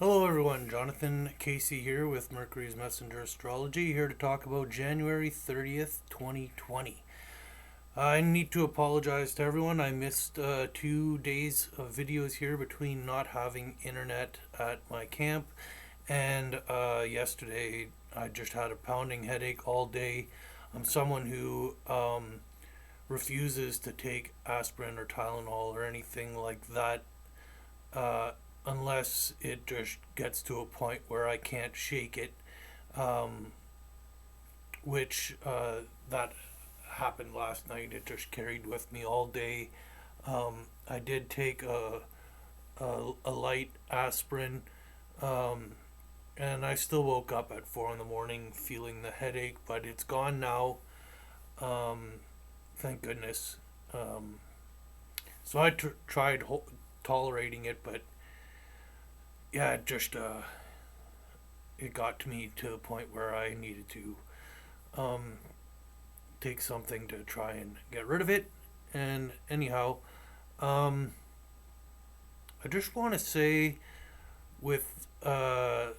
Hello everyone, Jonathan Casey here with Mercury's Messenger Astrology, here to talk about January 30th, 2020. I need to apologize to everyone. I missed 2 days of videos here between not having internet at my camp and yesterday I just had a pounding headache all day. I'm someone who refuses to take aspirin or Tylenol or anything like that uh, unless it just gets to a point where I can't shake it, um, which that happened last night. It just carried with me all day. I did take a light aspirin, um, and I still woke up at 4 in the morning feeling the headache, but it's gone now. Um, thank goodness. Um, so I tried tolerating it, but yeah, it got to me to the point where I needed to um, take something to try and get rid of it. And anyhow, um, I just want to say with the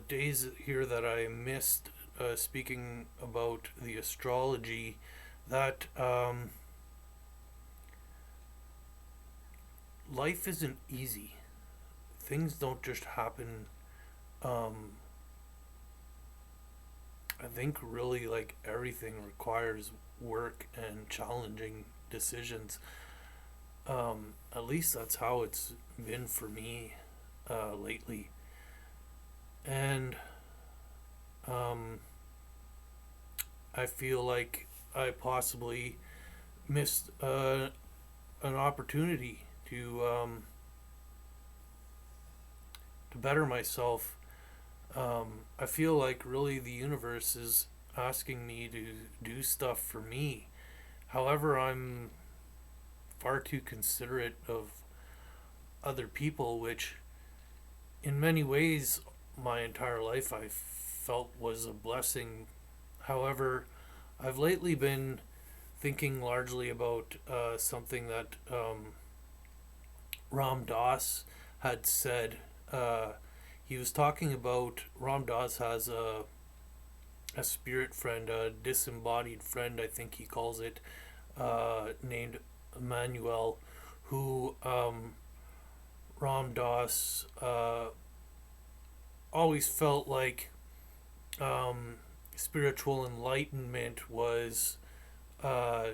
days here that I missed speaking about the astrology, that life isn't easy. Things don't just happen. Um, I think really like everything requires work and challenging decisions. At least that's how it's been for me lately. And um, I feel like I possibly missed an opportunity to better myself. I feel like really the universe is asking me to do stuff for me. However, I'm far too considerate of other people, which in many ways my entire life I felt was a blessing. However, I've lately been thinking largely about something that Ram Dass had said. He was talking about Ram Dass has a spirit friend, a disembodied friend, I think he calls it, named Emmanuel, who Ram Dass always felt like um, spiritual enlightenment uh,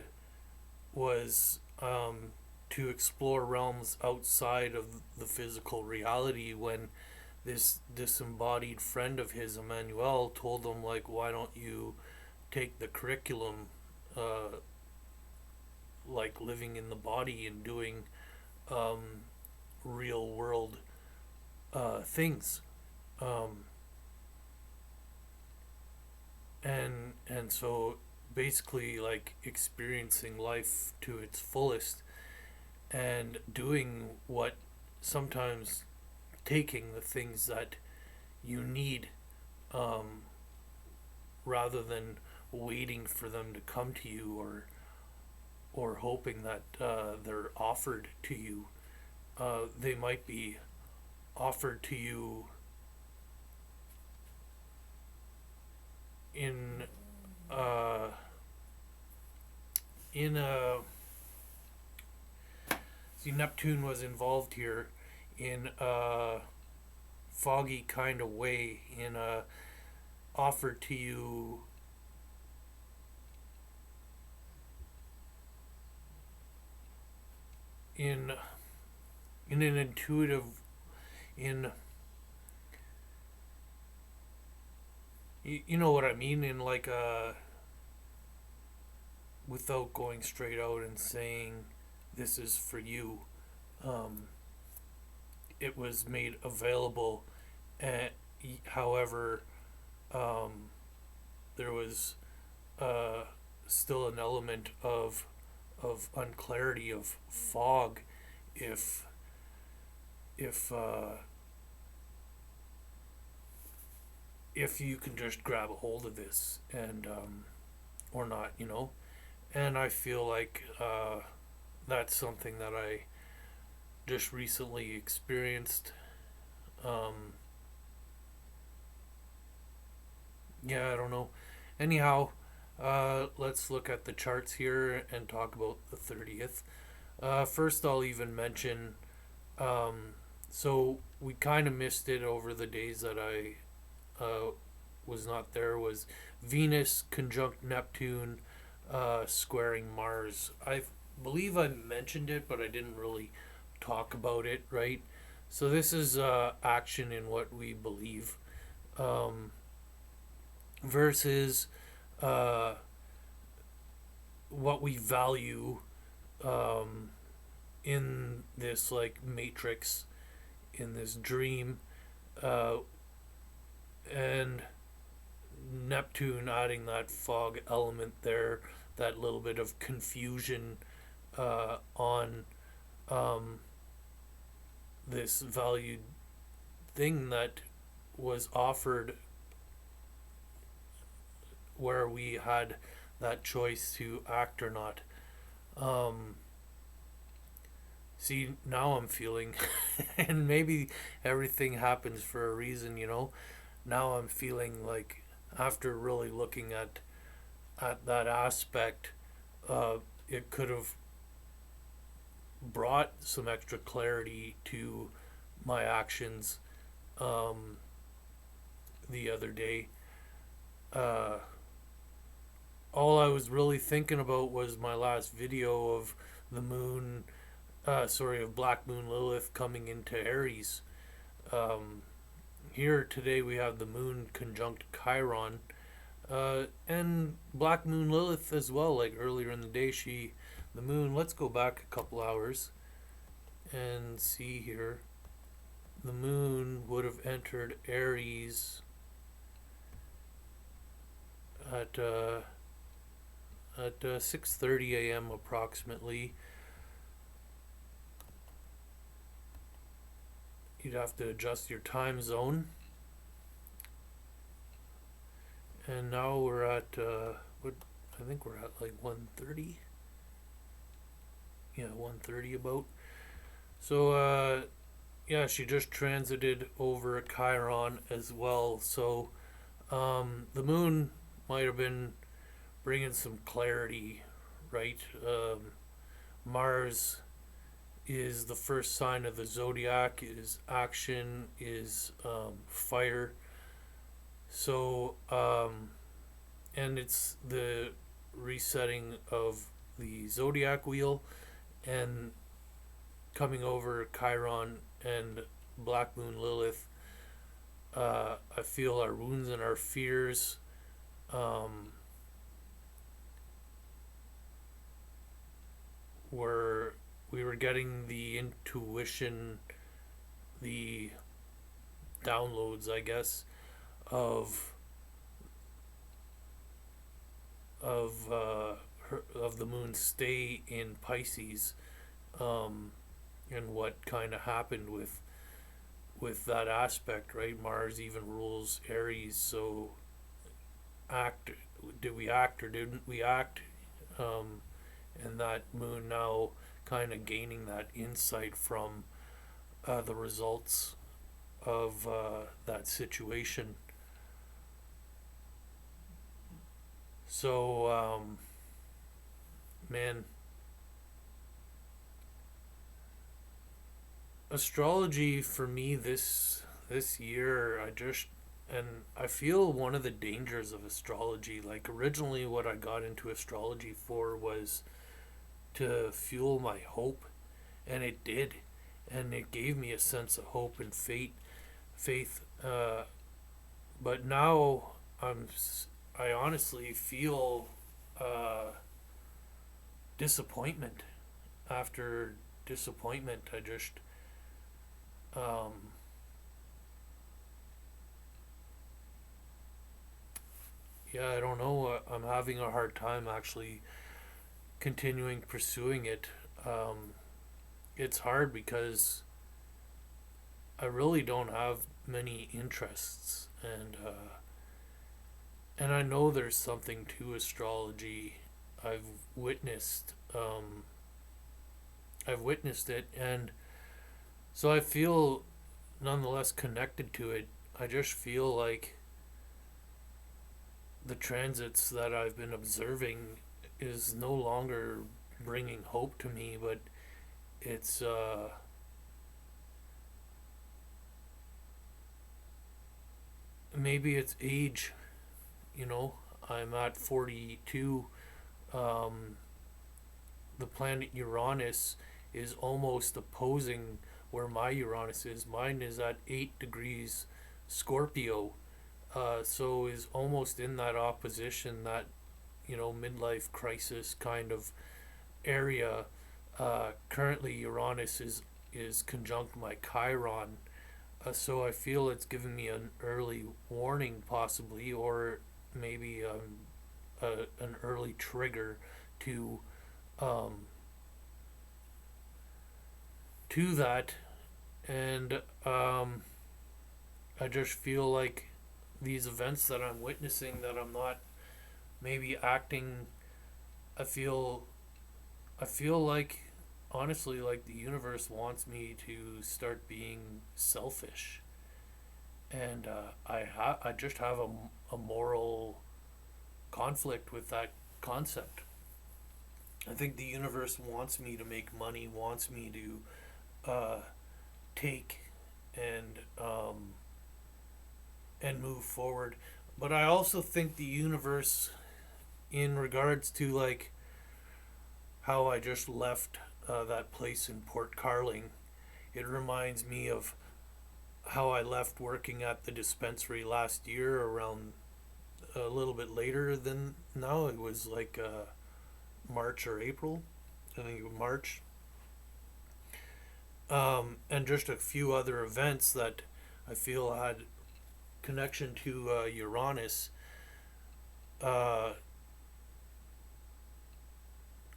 was to explore realms outside of the physical reality. When this disembodied friend of his, Emmanuel, told him like, why don't you take the curriculum, uh, like living in the body and doing um, real world things, um, and so basically like experiencing life to its fullest and doing what sometimes taking the things that you need, um, rather than waiting for them to come to you, or hoping that they're offered to you. They might be offered to you in uh, in a see, Neptune was involved here in a foggy kind of way, in a offered to you in in an intuitive, in you know what I mean, in like a, without going straight out and saying this is for you. Um, it was made available, and however, um, there was uh, still an element of unclarity, of fog, if if uh, if you can just grab a hold of this, and or not, you know. And I feel like that's something that I just recently experienced. Um, yeah, I don't know. Anyhow, let's look at the charts here and talk about the 30th. First, I'll even mention. Um, so we kind of missed it over the days that I was not there. Was Venus conjunct Neptune, squaring Mars. I believe I mentioned it, but I didn't really talk about it, right? So this is action in what we believe, um, versus uh, what we value, um, in this like matrix, in this dream, uh, and Neptune adding that fog element there, that little bit of confusion on um, this valued thing that was offered, where we had that choice to act or not. Um, See, now I'm feeling, and maybe everything happens for a reason, you know. Now I'm feeling like, after really looking at that aspect, it could have brought some extra clarity to my actions, um, the other day. Uh, all I was really thinking about was my last video of the moon, of Black Moon Lilith coming into Aries. Um, Here today we have the moon conjunct Chiron, and Black Moon Lilith as well. Like earlier in the day, the moon. Let's go back a couple hours and see here. The moon would have entered Aries at 6:30 a.m. approximately. You'd have to adjust your time zone. And now we're at what, I think we're at like 1:30. Yeah, 1:30 about. So yeah, she just transited over Chiron as well. So the moon might have been bringing some clarity, right? Mars is the first sign of the zodiac, is action, is fire. So, and it's the resetting of the zodiac wheel, and coming over Chiron and Black Moon Lilith. I feel our wounds and our fears, um, were we were getting the intuition, the downloads, I guess, of of the moon's stay in Pisces, um, and what kind of happened with that aspect, right? Mars even rules Aries, so act. Did we act or didn't we act? Um, and that moon now kind of gaining that insight from the results of that situation. So, man, astrology for me this year, and I feel one of the dangers of astrology. Like originally, what I got into astrology for was to fuel my hope, and it did, and it gave me a sense of hope and faith. But now I honestly feel uh, disappointment after disappointment. I just um, yeah, I don't know. I'm having a hard time actually continuing pursuing it. Um, it's hard because I really don't have many interests, and I know there's something to astrology. I've witnessed I've witnessed it, and so I feel nonetheless connected to it, I just feel like the transits that I've been observing is no longer bringing hope to me, but it's maybe it's age. You know, I'm at 42. Um, the planet Uranus is almost opposing where my Uranus is. Mine is at 8 degrees Scorpio, so is almost in that opposition, that, midlife crisis kind of area. Currently, Uranus is conjunct my Chiron, so I feel it's giving me an early warning, possibly, or maybe an early trigger to um, that. And I just feel like these events that I'm witnessing, that I'm not maybe acting. I feel I feel like, honestly, like the universe wants me to start being selfish, and I just have a moral conflict with that concept. I think the universe wants me to make money, wants me to take and move forward, but I also think the universe, in regards to like how I just left that place in Port Carling, it reminds me of how I left working at the dispensary last year, around a little bit later than now. It was like March or April. I think it was March. And just a few other events that I feel had connection to Uranus. Uh,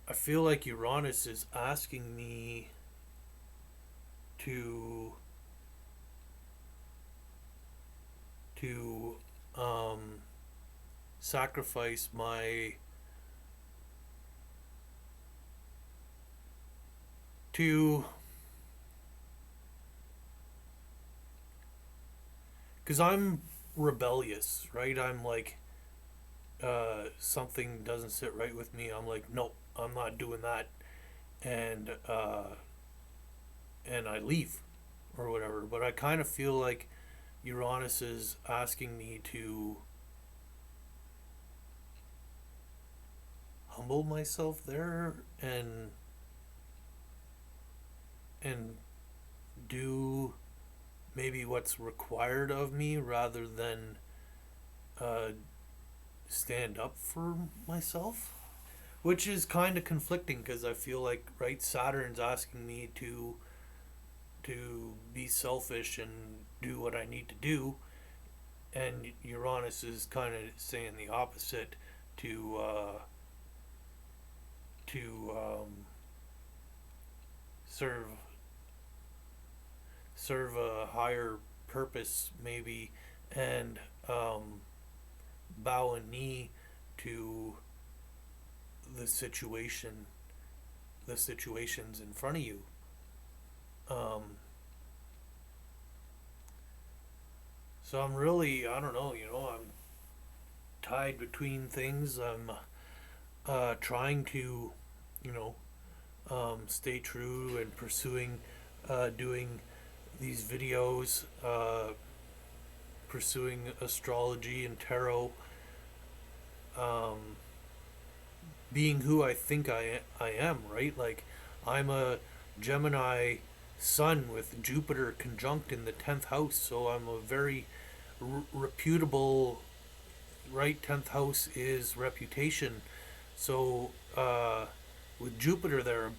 I feel like Uranus is asking me to to sacrifice my to because I'm rebellious, right? I'm like, something doesn't sit right with me. I'm like, nope, I'm not doing that, and I leave or whatever. But I kind of feel like Uranus is asking me to humble myself there, and do maybe what's required of me, rather than uh, stand up for myself, which is kind of conflicting, because I feel like, right, Saturn's asking me to be selfish and do what I need to do, and Uranus is kind of saying the opposite, to to serve a higher purpose, maybe, and bow a knee to the situation, the situations in front of you. Um, so I'm really, I don't know, I'm tied between things. I'm trying to, you know, stay true and pursuing doing these videos, pursuing astrology and tarot, um, being who I think I am, right? Like, I'm a Gemini sun with Jupiter conjunct in the 10th house, so I'm a very reputable, right? 10th house is reputation. So, with Jupiter there, a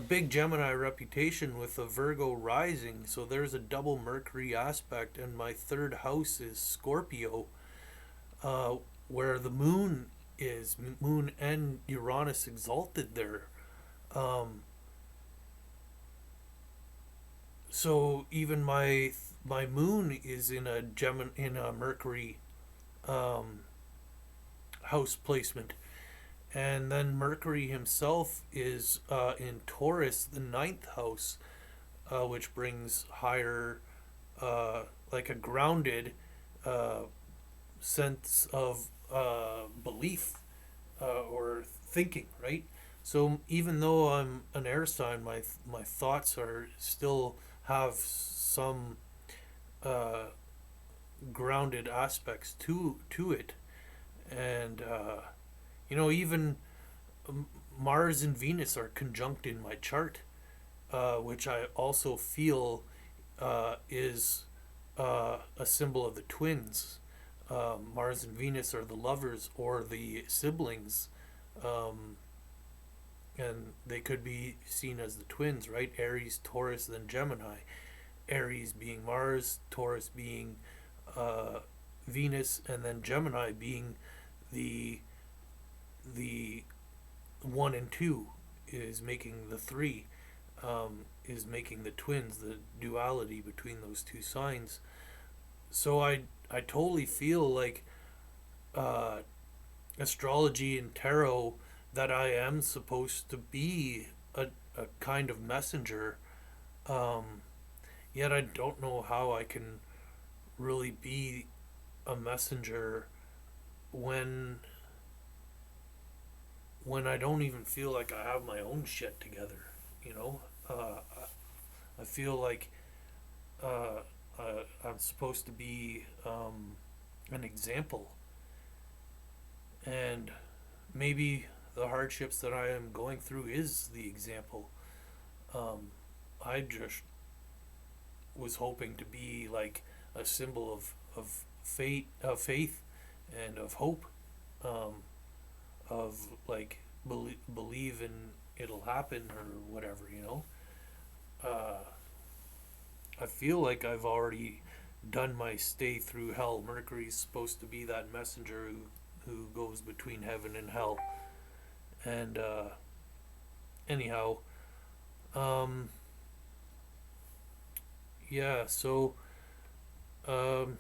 big Gemini reputation with a Virgo rising. So there's a double Mercury aspect, and my third house is Scorpio, uh, where the moon and Uranus exalted there. Um, so even my moon is in a Mercury um, house placement, and then Mercury himself is in Taurus, the ninth house, which brings higher like a grounded uh, sense of belief or thinking, right? So even though I'm an air sign, my thoughts are still have some uh, grounded aspects to it, and even Mars and Venus are conjunct in my chart, which I also feel is a symbol of the twins. Mars and Venus are the lovers or the siblings, um, and they could be seen as the twins, right? Aries, Taurus, then Gemini. Aries being Mars, Taurus being uh, Venus, and then Gemini being the the one and two is making the three, is making the twins, the duality between those two signs. So I totally feel like uh, astrology and tarot that I am supposed to be a kind of messenger. Um, Yet I don't know how I can really be a messenger when I don't even feel like I have my own shit together. You know, I feel like uh, I'm supposed to be an example, and maybe the hardships that I am going through is the example. I just was hoping to be like a symbol of faith, and of hope, um, of like believe in it'll happen or whatever, you know. Uh, I feel like I've already done my stay through hell. Mercury's supposed to be that messenger who goes between heaven and hell. And anyhow, um, yeah. So um,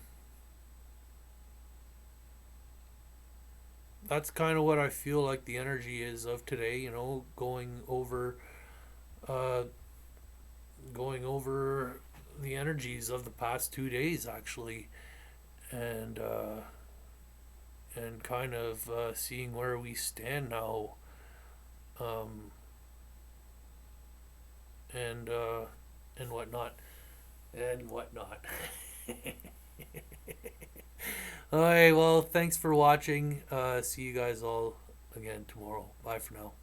that's kind of what I feel like the energy is of today. You know, uh, going over the energies of the past 2 days actually, and kind of seeing where we stand now, um, and and whatnot and whatnot. All right. Well, thanks for watching. See you guys all again tomorrow. Bye for now.